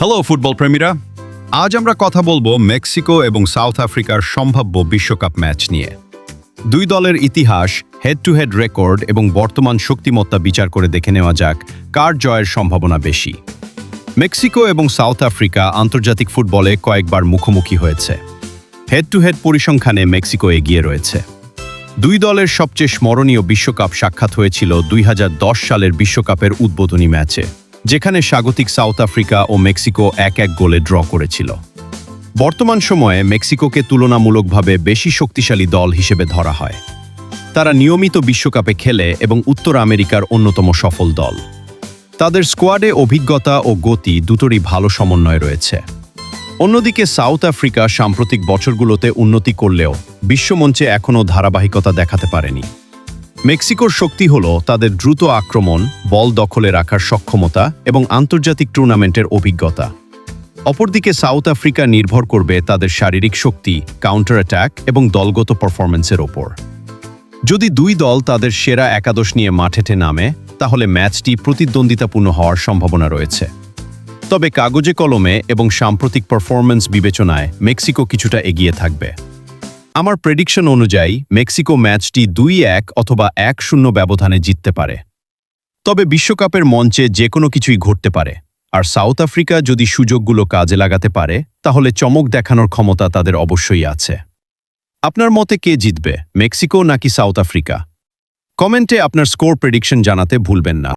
Hello football প্রেমীরা, আজ আমরা কথা বলবো মেক্সিকো এবং সাউথ আফ্রিকার সম্ভাব্য বিশ্বকাপ ম্যাচ নিয়ে। দুই দলের ইতিহাস, হেড টু হেড রেকর্ড এবং বর্তমান শক্তিমত্তা বিচার করে দেখে নেওয়া যাক কার জয়ের সম্ভাবনা বেশি। মেক্সিকো এবং সাউথ আফ্রিকা আন্তর্জাতিক ফুটবলে কয়েকবার মুখোমুখি হয়েছে। হেড টু হেড পরিসংখ্যানে মেক্সিকো এগিয়ে রয়েছে। দুই দলের সবচেয়ে স্মরণীয় বিশ্বকাপ সাক্ষাৎ হয়েছিল 2010 সালের বিশ্বকাপের উদ্বোধনী ম্যাচে, যেখানে স্বাগতিক সাউথ আফ্রিকা ও মেক্সিকো 1-1 গোলে ড্র করেছিল। বর্তমান সময়ে মেক্সিকোকে তুলনামূলকভাবে বেশি শক্তিশালী দল হিসেবে ধরা হয়। তারা নিয়মিত বিশ্বকাপে খেলে এবং উত্তর আমেরিকার অন্যতম সফল দল। তাদের স্কোয়াডে অভিজ্ঞতা ও গতি দুটোরই ভালো সমন্বয় রয়েছে। অন্যদিকে সাউথ আফ্রিকা সাম্প্রতিক বছরগুলোতে উন্নতি করলেও বিশ্বমঞ্চে এখনও ধারাবাহিকতা দেখাতে পারেনি। মেক্সিকোর শক্তি হল তাদের দ্রুত আক্রমণ, বল দখলে রাখার সক্ষমতা এবং আন্তর্জাতিক টুর্নামেন্টের অভিজ্ঞতা। অপরদিকে সাউথ আফ্রিকা নির্ভর করবে তাদের শারীরিক শক্তি, কাউন্টার অ্যাটাক এবং দলগত পারফরম্যান্সের ওপর। যদি দুই দল তাদের সেরা একাদশ নিয়ে মাঠে নামে, তাহলে ম্যাচটি প্রতিদ্বন্দ্বিতাপূর্ণ হওয়ার সম্ভাবনা রয়েছে। তবে কাগজে কলমে এবং সাম্প্রতিক পারফরম্যান্স বিবেচনায় মেক্সিকো কিছুটা এগিয়ে থাকবে। আমার প্রেডিকশন অনুযায়ী মেক্সিকো ম্যাচটি 2-1 অথবা 1-0 ব্যবধানে জিততে পারে। তবে বিশ্বকাপের মঞ্চে যে কোনো কিছুই ঘটতে পারে, আর সাউথ আফ্রিকা যদি সুযোগগুলো কাজে লাগাতে পারে, তাহলে চমক দেখানোর ক্ষমতা তাদের অবশ্যই আছে। আপনার মতে কে জিতবে, মেক্সিকো নাকি সাউথ আফ্রিকা? কমেন্টে আপনার স্কোর প্রেডিকশন জানাতে ভুলবেন না।